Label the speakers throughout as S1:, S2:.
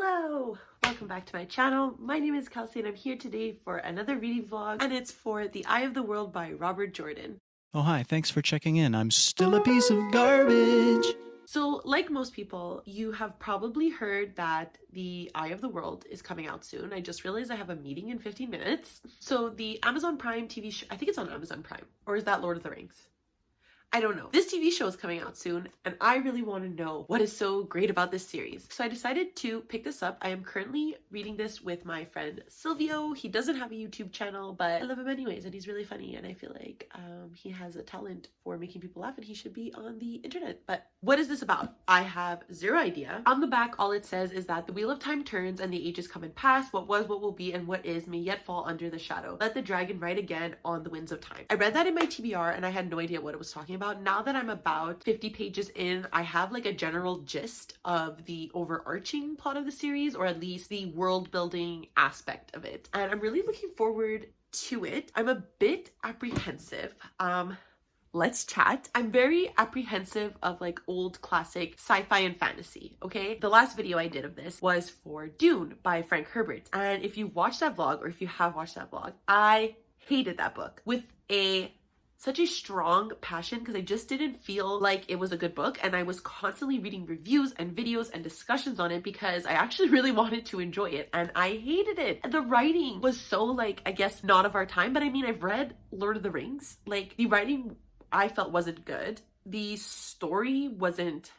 S1: Hello! Welcome back to my channel. My name is Kelsey and I'm here today for another reading vlog, and it's for The Eye of the World by Robert Jordan.
S2: Oh, hi, thanks for checking in. I'm still a piece of garbage.
S1: So, like most people, you have probably heard that The Eye of the World is coming out soon. I just realized I have a meeting in 15 minutes. So, the Amazon Prime TV show, I think it's on Amazon Prime, or is that Lord of the Rings? I don't know. This TV show is coming out soon, and I really want to know what is so great about this series. So I decided to pick this up. I am currently reading this with my friend Silvio. He doesn't have a YouTube channel, but I love him anyways, and he's really funny, and I feel like he has a talent for making people laugh, and he should be on the internet. But what is this about? I have zero idea. On the back, all it says is that the wheel of time turns and the ages come and pass. What was, what will be, and what is may yet fall under the shadow. Let the dragon ride again on the winds of time. I read that in my TBR, and I had no idea what it was talking about. Now that I'm about 50 pages in, I have like a general gist of the overarching plot of the series, or at least the world building aspect of it. And I'm really looking forward to it. I'm a bit apprehensive. Let's chat. I'm very apprehensive of like old classic sci-fi and fantasy, okay? The last video I did of this was for Dune by Frank Herbert. And if you watched that vlog, or if you have watched that vlog, I hated that book with such a strong passion because I just didn't feel like it was a good book, and I was constantly reading reviews and videos and discussions on it because I actually really wanted to enjoy it, and I hated it. And the writing was so like, I guess, not of our time, but I mean, I've read Lord of the Rings. Like, the writing I felt wasn't good. The story wasn't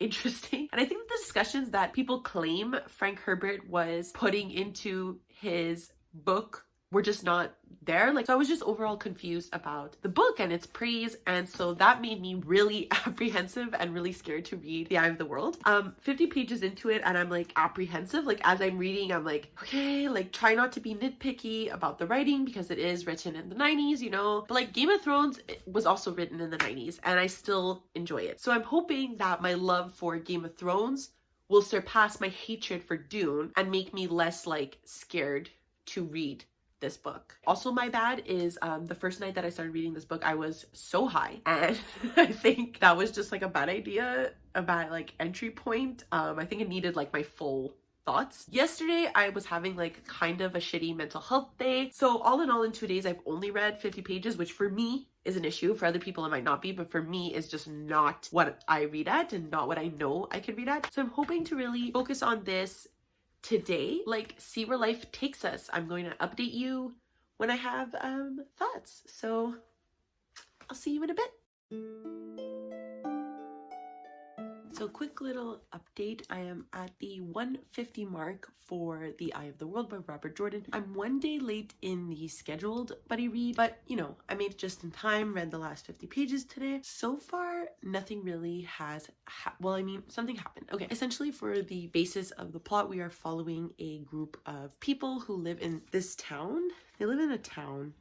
S1: interesting. And I think the discussions that people claim Frank Herbert was putting into his book were just not there. Like, so I was just overall confused about the book and its praise, and so that made me really apprehensive and really scared to read The Eye of the World. 50 pages into it and I'm like apprehensive. Like, as I'm reading, I'm like, okay, like, try not to be nitpicky about the writing because it is written in the 90s, you know, but like Game of Thrones was also written in the 90s and I still enjoy it. So I'm hoping that my love for Game of Thrones will surpass my hatred for Dune and make me less like scared to read this book. Also, my bad is the first night that I started reading this book, I was so high, and I think that was just like a bad idea, a bad like entry point. I think it needed like my full thoughts. Yesterday I was having like kind of a shitty mental health day, so all in all, in 2 days I've only read 50 pages, which for me is an issue. For other people it might not be, but for me is just not what I read at and not what I know I can read at. So I'm hoping to really focus on this today, like, see where life takes us. I'm going to update you when I have thoughts. So I'll see you in a bit. So quick little update. I am at the 150 mark for The Eye of the World by Robert Jordan. I'm 1 day late in the scheduled buddy read, but you know, I made it just in time, read the last 50 pages today. So far, nothing really has well, I mean, something happened. Okay, essentially for the basis of the plot, we are following a group of people who live in this town. They live in a town.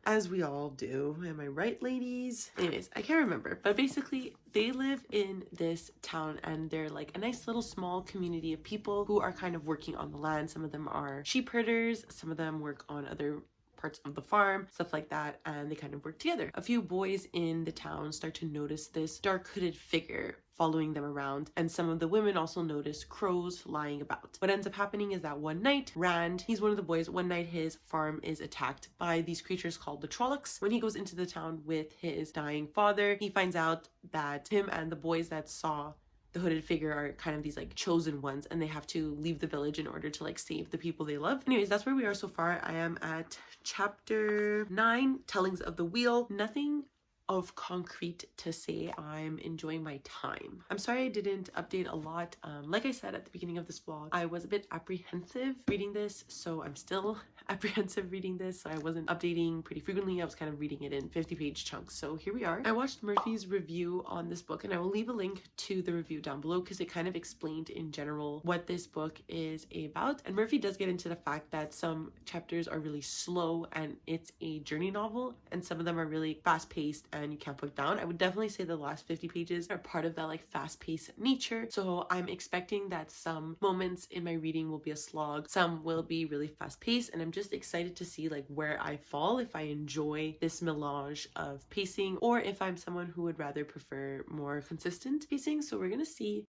S1: As we all do. Am I right, ladies? Anyways, I can't remember, but basically they live in this town and they're like a nice little small community of people who are kind of working on the land. Some of them are sheep herders, some of them work on other parts of the farm, stuff like that, and they kind of work together. A few boys in the town start to notice this dark hooded figure following them around, and some of the women also notice crows lying about. What ends up happening is that one night, Rand, he's one of the boys, one night his farm is attacked by these creatures called the Trollocs. When he goes into the town with his dying father, he finds out that him and the boys that saw the hooded figure are kind of these like chosen ones, and they have to leave the village in order to like save the people they love. Anyways, that's where we are so far. I am at chapter 9, Tellings of the Wheel. Nothing of concrete to say. I'm enjoying my time. I'm sorry I didn't update a lot. Like I said at the beginning of this vlog, I was a bit apprehensive reading this, so I'm still apprehensive reading this. So I wasn't updating pretty frequently. I was kind of reading it in 50-page chunks. So here we are. I watched Murphy's review on this book, and I will leave a link to the review down below because it kind of explained in general what this book is about. And Murphy does get into the fact that some chapters are really slow and it's a journey novel, and some of them are really fast-paced and you can't put down. I would definitely say the last 50 pages are part of that like fast-paced nature. So I'm expecting that some moments in my reading will be a slog, some will be really fast-paced, and I'm just excited to see like where I fall, if I enjoy this melange of pacing or if I'm someone who would rather prefer more consistent pacing. So we're gonna see.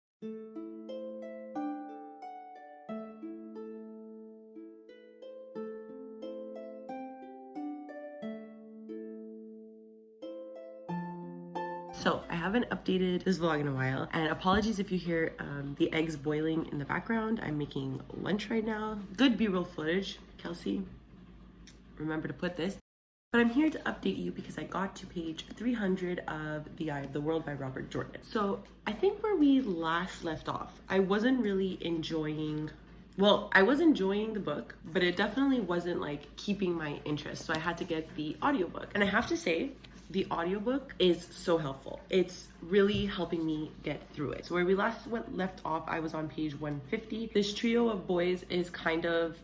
S1: So I haven't updated this vlog in a while, and apologies if you hear the eggs boiling in the background. I'm making lunch right now. Good B-roll footage. Kelsey, remember to put this. But I'm here to update you because I got to page 300 of The Eye of the World by Robert Jordan. So I think where we last left off, I wasn't really enjoying, well, I was enjoying the book, but it definitely wasn't like keeping my interest. So I had to get the audiobook. And I have to say, the audiobook is so helpful. It's really helping me get through it. So where we left off, I was on page 150. This trio of boys is kind of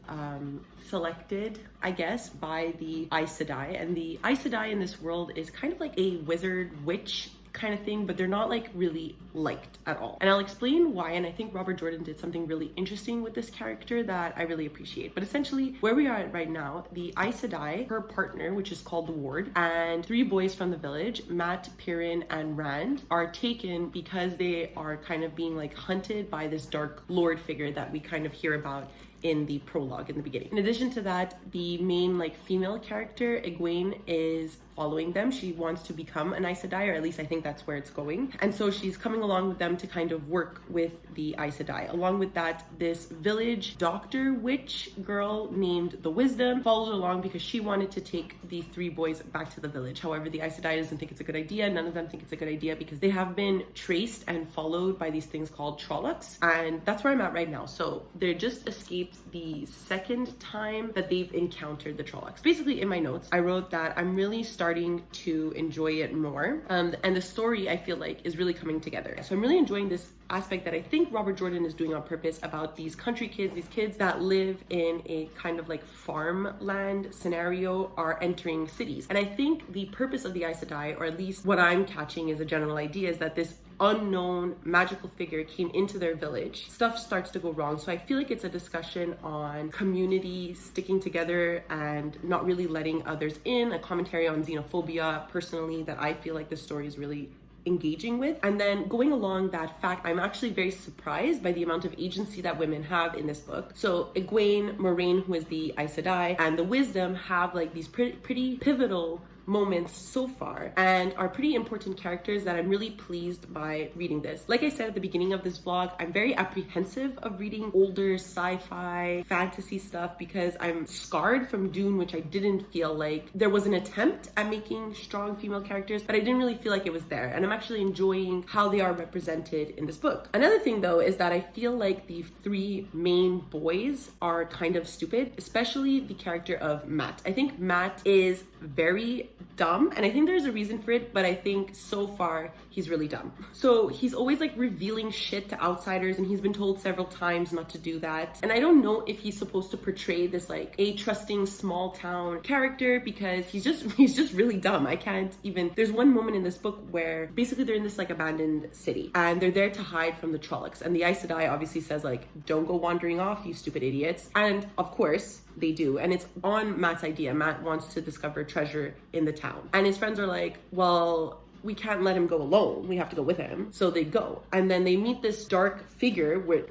S1: selected, I guess, by the Aes Sedai. And the Aes Sedai in this world is kind of like a wizard witch kind of thing, but they're not like really liked at all. And I'll explain why, and I think Robert Jordan did something really interesting with this character that I really appreciate. But essentially, where we are at right now, the Aes Sedai, her partner, which is called the Ward, and 3 boys from the village, Mat, Perrin, and Rand, are taken because they are kind of being like hunted by this dark lord figure that we kind of hear about in the prologue in the beginning. In addition to that, the main like female character, Egwene, is following them. She wants to become an Aes Sedai, or at least I think that's where it's going. And so she's coming along with them to kind of work with the Aes Sedai. Along with that, this village doctor witch girl named the Wisdom followed along because she wanted to take the 3 boys back to the village. However, the Aes Sedai doesn't think it's a good idea. None of them think it's a good idea because they have been traced and followed by these things called Trollocs. And that's where I'm at right now. So they just escaped the second time that they've encountered the Trollocs. Basically, in my notes, I wrote that I'm really starting to enjoy it more. And the story, I feel like, is really coming together. So I'm really enjoying this aspect that I think Robert Jordan is doing on purpose about these country kids, these kids that live in a kind of like farmland scenario, are entering cities. And I think the purpose of the Aes Sedai, or at least what I'm catching as a general idea, is that this unknown magical figure came into their village. Stuff starts to go wrong. So I feel like it's a discussion on community sticking together and not really letting others in, a commentary on xenophobia personally that I feel like this story is really engaging with. And then going along that fact, I'm actually very surprised by the amount of agency that women have in this book. So Egwene, Moiraine, who is the Aes Sedai, and the Wisdom have like these pretty pivotal moments so far and are pretty important characters that I'm really pleased by reading this. Like I said at the beginning of this vlog, I'm very apprehensive of reading older sci-fi fantasy stuff because I'm scarred from Dune, which I didn't feel like there was an attempt at making strong female characters, but I didn't really feel like it was there. And I'm actually enjoying how they are represented in this book. Another thing though is that I feel like the 3 main boys are kind of stupid, especially the character of Mat. I think Mat is very dumb, and I think there's a reason for it, but I think so far he's really dumb. So he's always like revealing shit to outsiders, and he's been told several times not to do that. And I don't know if he's supposed to portray this like a trusting small town character because he's just really dumb. I can't even. There's one moment in this book where basically they're in this like abandoned city and they're there to hide from the Trollocs, and the Aes Sedai obviously says like, don't go wandering off, you stupid idiots. And of course they do, and it's on Mat's idea. Mat wants to discover treasure in the town, and his friends are like, well, we can't let him go alone, we have to go with him. So they go, and then they meet this dark figure with,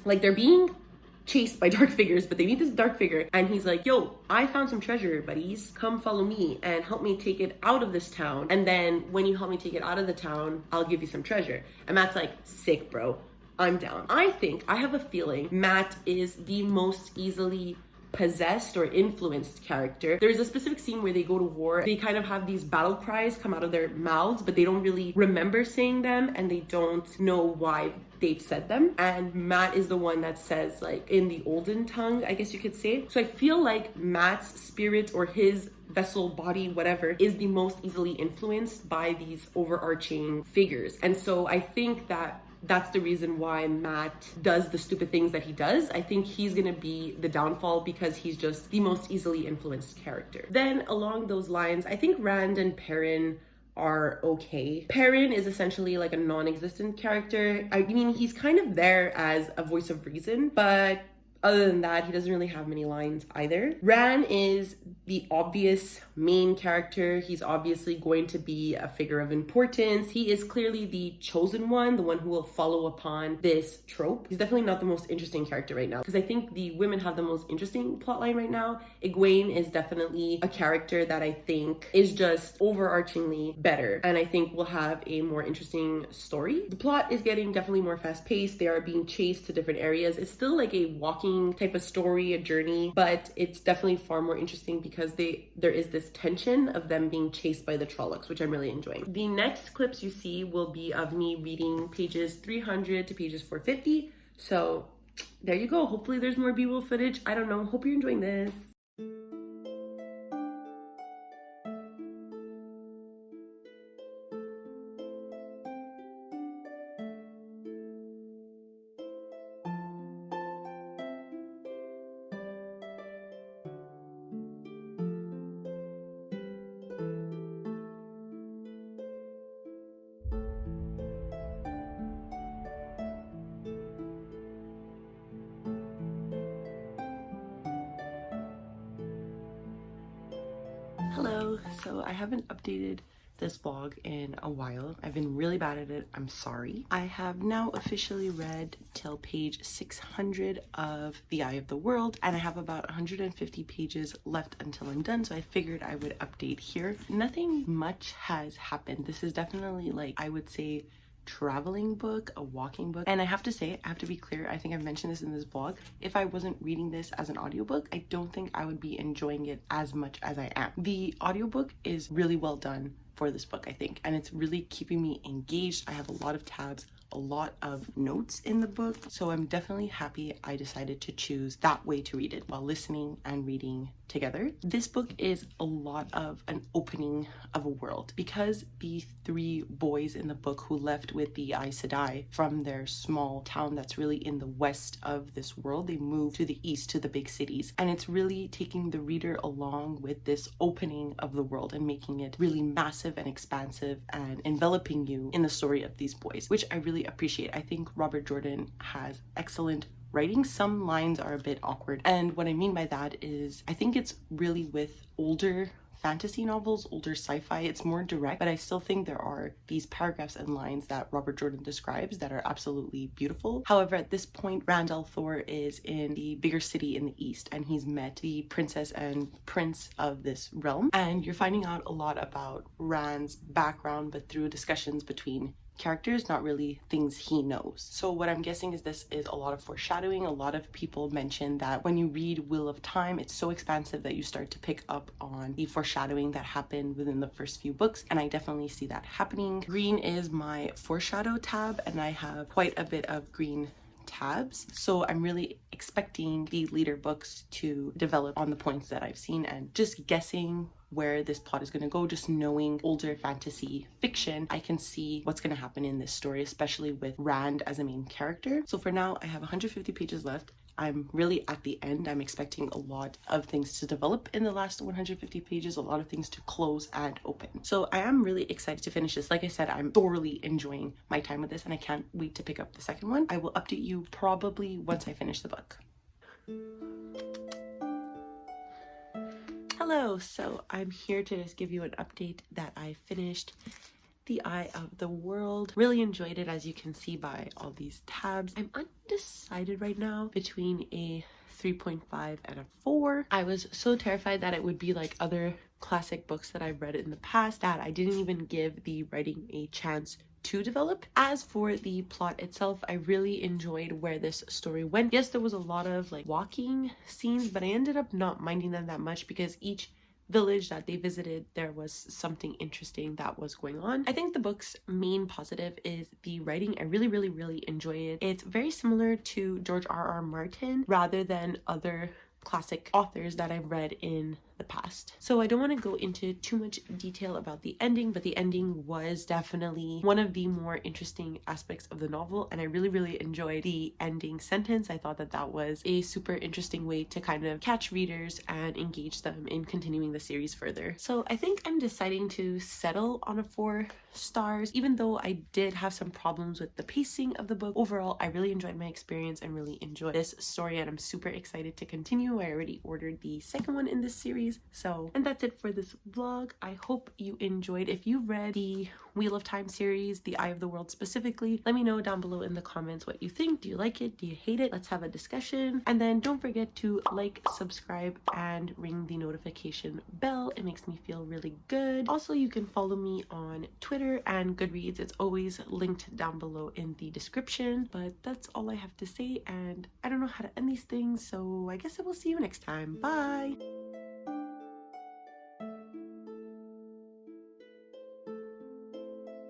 S1: like, they're being chased by dark figures, but they meet this dark figure, and he's like, yo, I found some treasure, buddies, come follow me and help me take it out of this town, and then when you help me take it out of the town, I'll give you some treasure. And Mat's like, sick, bro, I'm down. I have a feeling Mat is the most easily possessed or influenced character. There's a specific scene where they go to war. They kind of have these battle cries come out of their mouths, but they don't really remember saying them, and they don't know why they've said them. And Mat is the one that says, like, in the olden tongue, I guess you could say. So I feel like Mat's spirit, or his vessel, body, whatever, is the most easily influenced by these overarching figures. And so I think that that's the reason why Mat does the stupid things that he does. I think he's gonna be the downfall because he's just the most easily influenced character. Then along those lines, I think Rand and Perrin are okay. Perrin is essentially like a non-existent character. I mean, he's kind of there as a voice of reason, but Other than that, he doesn't really have many lines either. Ran is the obvious main character. He's obviously going to be a figure of importance. He is clearly the chosen one, the one who will follow upon this trope. He's definitely not the most interesting character right now, because I think the women have the most interesting plotline right now. Egwene is definitely a character that I think is just overarchingly better, and I think will have a more interesting story. The plot is getting definitely more fast-paced. They are being chased to different areas. It's still like a walking type of story, a journey, but it's definitely far more interesting because there is this tension of them being chased by the Trollocs, which I'm really enjoying. The next clips you see will be of me reading pages 300 to pages 450. So there you go. Hopefully there's more B-roll footage. I don't know. Hope you're enjoying this. Hello, so I haven't updated this vlog in a while. I've been really bad at it. I'm sorry. I have now officially read till page 600 of The Eye of the World, and I have about 150 pages left until I'm done, so I figured I would update here. Nothing much has happened. This is definitely, like, I would say, traveling book, a walking book. And I have to say, I have to be clear, I think I've mentioned this in this vlog, if I wasn't reading this as an audiobook, I don't think I would be enjoying it as much as I am. The audiobook is really well done for this book, I think, and it's really keeping me engaged. I have a lot of tabs, a lot of notes in the book, so I'm definitely happy I decided to choose that way to read it, while listening and reading together. This book is a lot of an opening of a world, because the three boys in the book who left with the Aes Sedai from their small town that's really in the west of this world, they moved to the east to the big cities, and it's really taking the reader along with this opening of the world and making it really massive and expansive and enveloping you in the story of these boys, which I really appreciate. I think Robert Jordan has excellent writing. Some lines are a bit awkward, and what I mean by that is I think it's really with older fantasy novels, older sci-fi, it's more direct, but I still think there are these paragraphs and lines that Robert Jordan describes that are absolutely beautiful. However, at this point, Rand al'Thor is in the bigger city in the east, and he's met the princess and prince of this realm, and you're finding out a lot about Rand's background, but through discussions between characters, not really things he knows. So what I'm guessing is this is a lot of foreshadowing. A lot of people mention that when you read Wheel of Time, it's so expansive that you start to pick up on the foreshadowing that happened within the first few books, and I definitely see that happening. Green is my foreshadow tab, and I have quite a bit of green tabs, so I'm really expecting the leader books to develop on the points that I've seen, and just guessing where this plot is going to go. Just knowing older fantasy fiction, I can see what's going to happen in this story, especially with Rand as a main character. So for now, I have 150 pages left. I'm really at the end. I'm expecting a lot of things to develop in the last 150 pages, a lot of things to close and open. So I am really excited to finish this. Like I said, I'm thoroughly enjoying my time with this, and I can't wait to pick up the second one. I will update you probably once I finish the book. Hello, so I'm here to just give you an update that I finished The Eye of the World. Really enjoyed it, as you can see by all these tabs. I'm undecided right now between a 3.5 and a 4. I was so terrified that it would be like other classic books that I've read in the past that I didn't even give the writing a chance to develop. As for the plot itself, I really enjoyed where this story went. Yes, there was a lot of like walking scenes, but I ended up not minding them that much because each village that they visited, there was something interesting that was going on. I think the book's main positive is the writing. I really enjoy it. It's very similar to George R.R. Martin rather than other classic authors that I've read in the past. So I don't want to go into too much detail about the ending, but the ending was definitely one of the more interesting aspects of the novel, and I really enjoyed the ending sentence. I thought that that was a super interesting way to kind of catch readers and engage them in continuing the series further. So I think I'm deciding to settle on a 4 stars, even though I did have some problems with the pacing of the book. Overall, I really enjoyed my experience and really enjoyed this story, and I'm super excited to continue. I already ordered the second one in this series. And that's it for this vlog. I hope you enjoyed. If you read the Wheel of Time series, The Eye of the World specifically, let me know down below in the comments what you think. Do you like it? Do you hate it? Let's have a discussion. And then don't forget to like, subscribe, and ring the notification bell. It makes me feel really good. Also, you can follow me on Twitter and Goodreads. It's always linked down below in the description. But that's all I have to say, and I don't know how to end these things, so I guess I will see you next time. Bye!